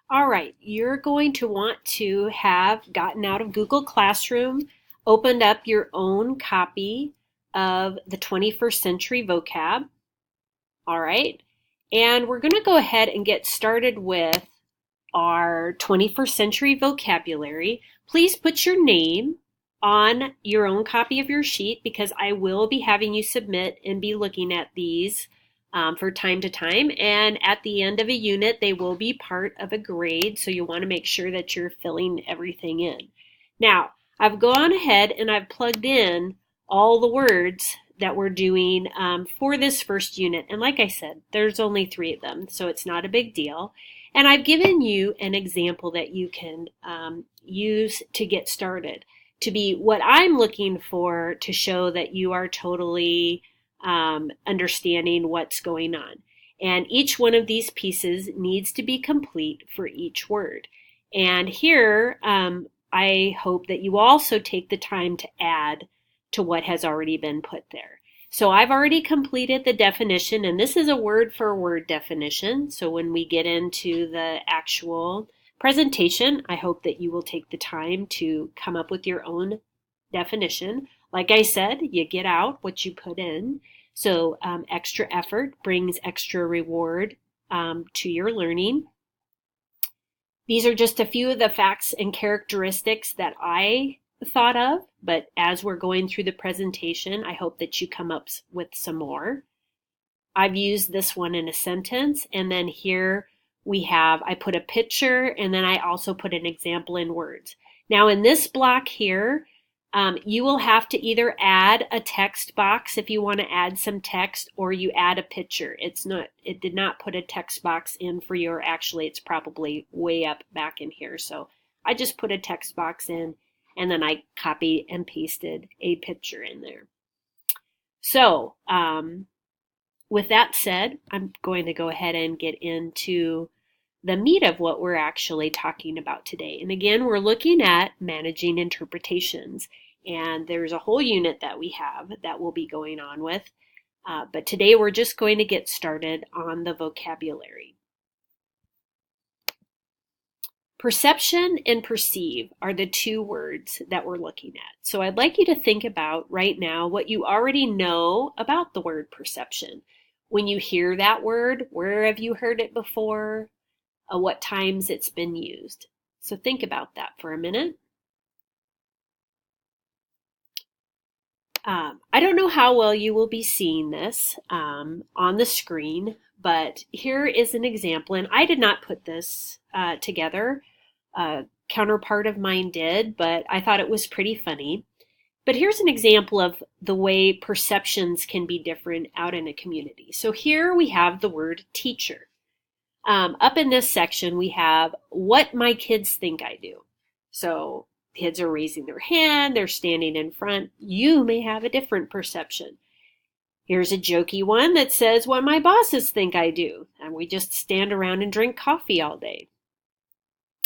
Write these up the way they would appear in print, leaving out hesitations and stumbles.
All right, you're going to want to have gotten out of Google Classroom, opened up your own copy of the 21st Century Vocab. All right, and we're going to go ahead and get started with our 21st Century Vocabulary. Please put your name on your own copy of your sheet because I will be having you submit and be looking at these for time to time. And at the end of a unit, they will be part of a grade. So you want to make sure that you're filling everything in. Now, I've gone ahead and I've plugged in all the words that we're doing for this first unit. And like I said, there's only 3 of them, so it's not a big deal. And I've given you an example that you can use to get started, to be what I'm looking for to show that you are totally understanding what's going on. And each one of these pieces needs to be complete for each word. And here, I hope that you also take the time to add to what has already been put there. So I've already completed the definition, and this is a word for word definition. So when we get into the actual presentation, I hope that you will take the time to come up with your own definition. Like I said, you get out what you put in. So extra effort brings extra reward to your learning. These are just a few of the facts and characteristics that I thought of, but as we're going through the presentation, I hope that you come up with some more. I've used this one in a sentence, and then here I put a picture, and then I also put an example in words. Now in this block here, you will have to either add a text box if you want to add some text, or you add a picture. It did not put a text box in for you, or actually it's probably way up back in here. So I just put a text box in, and then I copied and pasted a picture in there. So with that said, I'm going to go ahead and get into the meat of what we're actually talking about today. And again, we're looking at managing interpretations. And there's a whole unit that we have that we'll be going on with. But today we're just going to get started on the vocabulary. Perception and perceive are the 2 words that we're looking at. So I'd like you to think about right now what you already know about the word perception. When you hear that word, where have you heard it before? What times it's been used. So think about that for a minute. I don't know how well you will be seeing this on the screen, but here is an example, and I did not put this together. A counterpart of mine did, but I thought it was pretty funny. But here's an example of the way perceptions can be different out in a community. So here we have the word teacher. Up in this section, we have what my kids think I do. So kids are raising their hand, they're standing in front. You may have a different perception. Here's a jokey one that says what my bosses think I do. And we just stand around and drink coffee all day.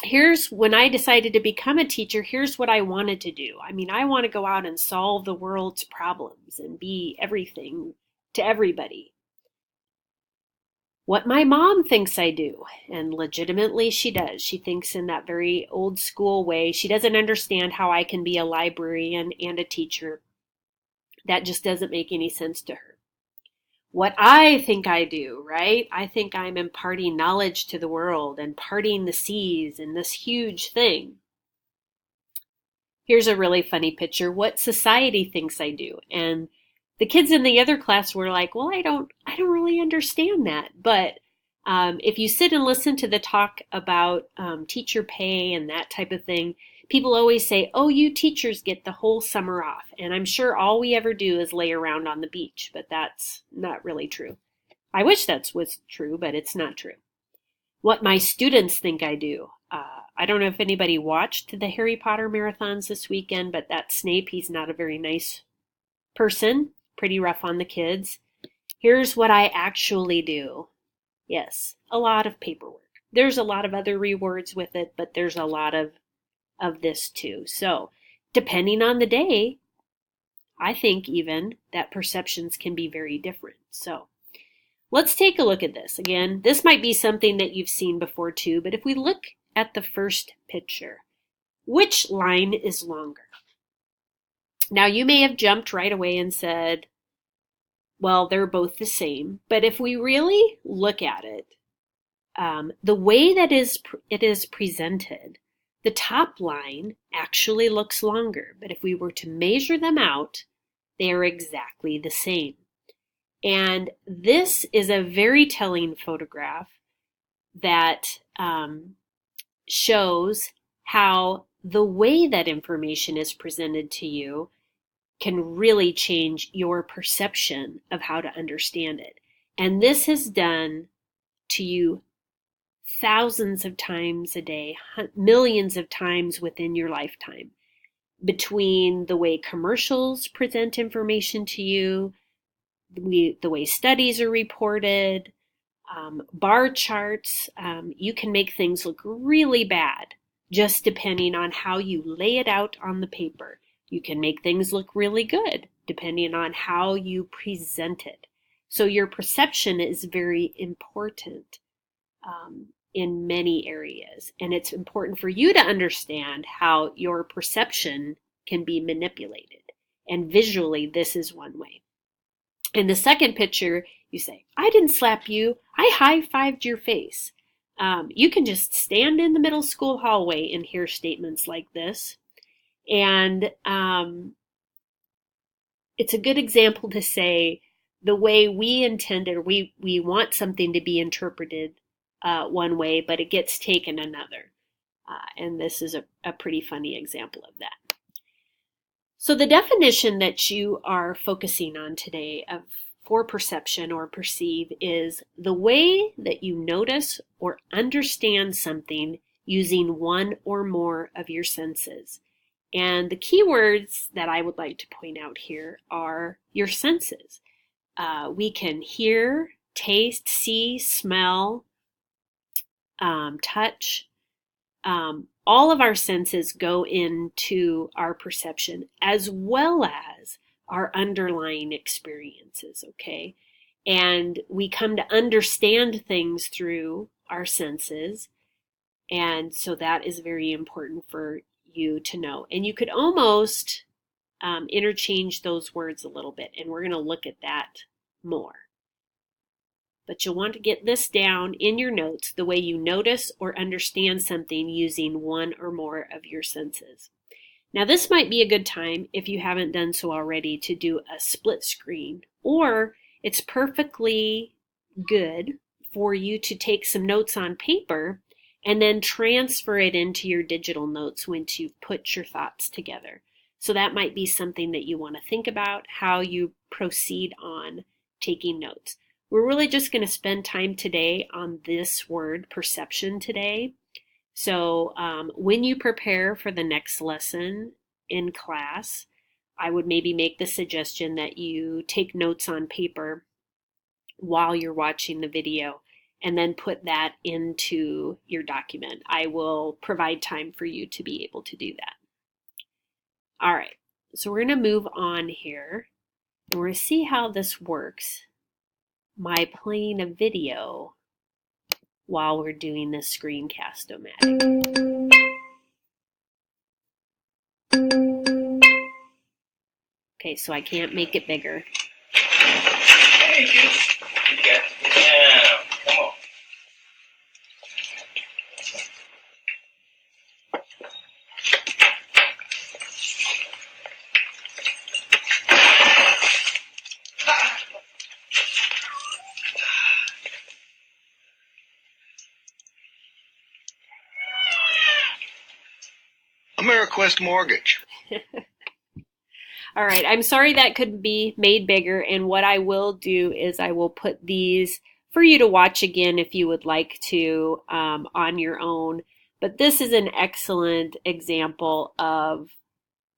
Here's when I decided to become a teacher, here's what I wanted to do. I mean, I want to go out and solve the world's problems and be everything to everybody. What my mom thinks I do, and legitimately she does. She thinks in that very old school way. She doesn't understand how I can be a librarian and a teacher. That just doesn't make any sense to her. What I think I do, right? I think I'm imparting knowledge to the world and parting the seas in this huge thing. Here's a really funny picture. What society thinks I do. And the kids in the other class were like, well, I don't really understand that. But if you sit and listen to the talk about teacher pay and that type of thing, people always say, oh, you teachers get the whole summer off. And I'm sure all we ever do is lay around on the beach, but that's not really true. I wish that was true, but it's not true. What my students think I do. I don't know if anybody watched the Harry Potter marathons this weekend, but that Snape, he's not a very nice person. Pretty rough on the kids. Here's what I actually do. Yes, a lot of paperwork. There's a lot of other rewards with it, but there's a lot of this too. So depending on the day, I think even that perceptions can be very different. So Let's take a look at this. Again, this might be something that you've seen before too, but if we look at the first picture, which line is longer? Now you may have jumped right away and said, well, they're both the same. But if we really look at it, the way that it is presented, the top line actually looks longer. But if we were to measure them out, they are exactly the same. And this is a very telling photograph that shows how the way that information is presented to you can really change your perception of how to understand it. And this is done to you thousands of times a day, millions of times within your lifetime, between the way commercials present information to you, the way studies are reported, bar charts. You can make things look really bad just depending on how you lay it out on the paper. You can make things look really good depending on how you present it. So your perception is very important in many areas. And it's important for you to understand how your perception can be manipulated. And visually, this is one way. In the second picture, you say, I didn't slap you, I high-fived your face. You can just stand in the middle school hallway and hear statements like this. And it's a good example to say the way we intended, we want something to be interpreted one way, but it gets taken another. And this is a pretty funny example of that. So the definition that you are focusing on today for perception or perceive is the way that you notice or understand something using one or more of your senses. And the key words that I would like to point out here are your senses. We can hear, taste, see, smell, touch. All of our senses go into our perception as well as our underlying experiences, okay? And we come to understand things through our senses. And so that is very important for you to know. And you could almost interchange those words a little bit, and we're going to look at that more. But you'll want to get this down in your notes, the way you notice or understand something using one or more of your senses. Now this might be a good time, if you haven't done so already, to do a split screen, or it's perfectly good for you to take some notes on paper and then transfer it into your digital notes once you've put your thoughts together. So that might be something that you want to think about, how you proceed on taking notes. We're really just going to spend time today on this word, perception, today. So when you prepare for the next lesson in class, I would maybe make the suggestion that you take notes on paper while you're watching the video and then put that into your document. I will provide time for you to be able to do that. All right, so we're going to move on here and we're going to see how this works. My playing a video while we're doing this Screencast-O-Matic. Okay, so I can't make it bigger. Hey, you got it down. Come on. AmeriQuest Mortgage. All right, I'm sorry that couldn't be made bigger, and what I will do is I will put these for you to watch again if you would like to on your own. But this is an excellent example of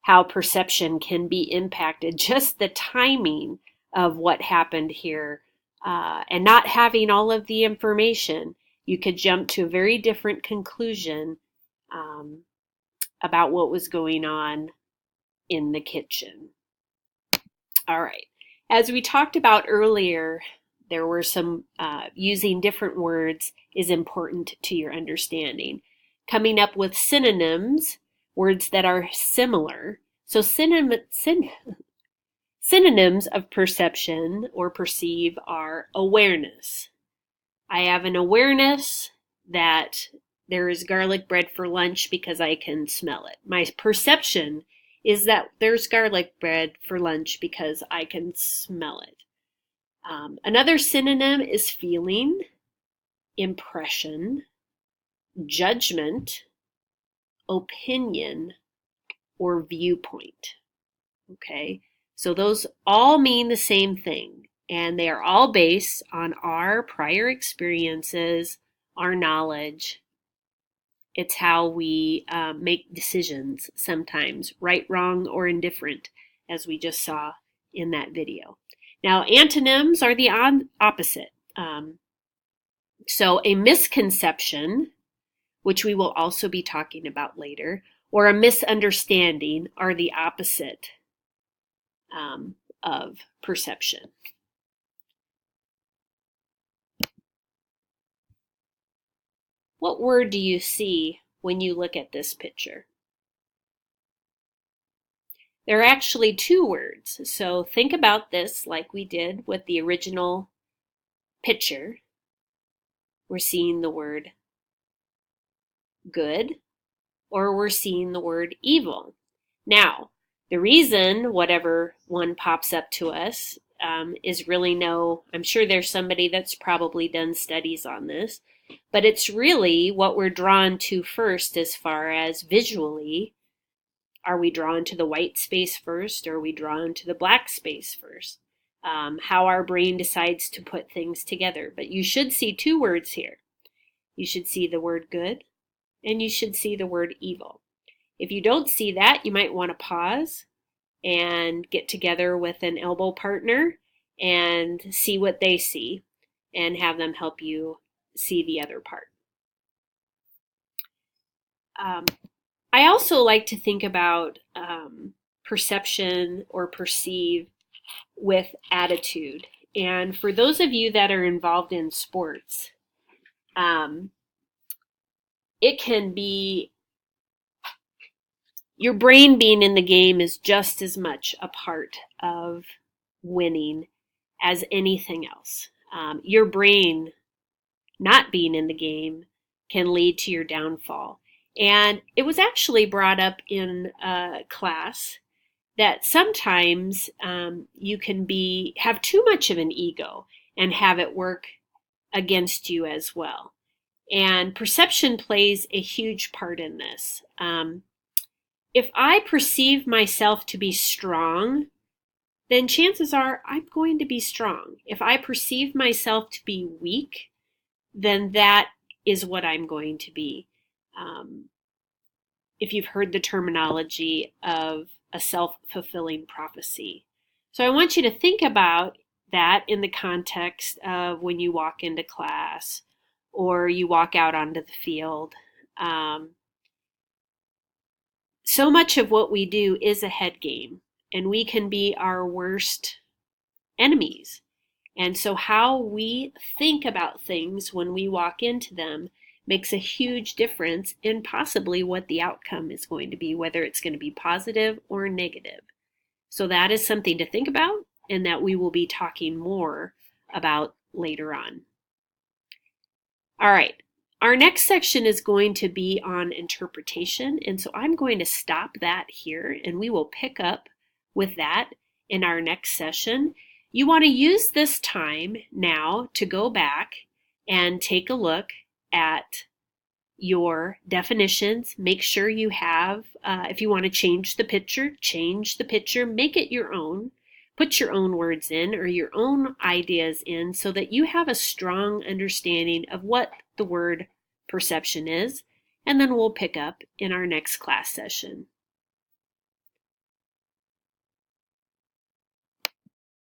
how perception can be impacted, just the timing of what happened here, and not having all of the information. You could jump to a very different conclusion about what was going on in the kitchen. All right. As we talked about earlier, there were some using different words is important to your understanding. Coming up with synonyms, words that are similar. So synonyms of perception or perceive are awareness. I have an awareness that there is garlic bread for lunch because I can smell it. My perception is that there's garlic bread for lunch because I can smell it. Another synonym is feeling, impression, judgment, opinion, or viewpoint. Okay, so those all mean the same thing, and they are all based on our prior experiences, our knowledge. It's how we make decisions sometimes, right, wrong, or indifferent, as we just saw in that video. Now, antonyms are the opposite. So a misconception, which we will also be talking about later, or a misunderstanding are the opposite of perception. What word do you see when you look at this picture? There are actually two words, so think about this like we did with the original picture. We're seeing the word good, or we're seeing the word evil. Now, the reason whatever one pops up to us is really I'm sure there's somebody that's probably done studies on this, but it's really what we're drawn to first as far as visually. Are we drawn to the white space first, or are we drawn to the black space first? How our brain decides to put things together. But you should see two words here. You should see the word good, and you should see the word evil. If you don't see that, you might want to pause and get together with an elbow partner and see what they see and have them help you see the other part. I also like to think about perception or perceive with attitude. And for those of you that are involved in sports, it can be, your brain being in the game is just as much a part of winning as anything else. Your brain not being in the game can lead to your downfall. And it was actually brought up in class that sometimes you can have too much of an ego and have it work against you as well. And perception plays a huge part in this. If I perceive myself to be strong, then chances are I'm going to be strong. If I perceive myself to be weak, then that is what I'm going to be. If you've heard the terminology of a self-fulfilling prophecy. So I want you to think about that in the context of when you walk into class or you walk out onto the field. So much of what we do is a head game, and we can be our worst enemies. And so how we think about things when we walk into them makes a huge difference in possibly what the outcome is going to be, whether it's going to be positive or negative. So that is something to think about, and that we will be talking more about later on. All right, our next section is going to be on interpretation, and so I'm going to stop that here, and we will pick up with that in our next session. You want to use this time now to go back and take a look at your definitions. Make sure you have, if you want to change the picture, make it your own. Put your own words in or your own ideas in so that you have a strong understanding of what the word perception is, and then we'll pick up in our next class session.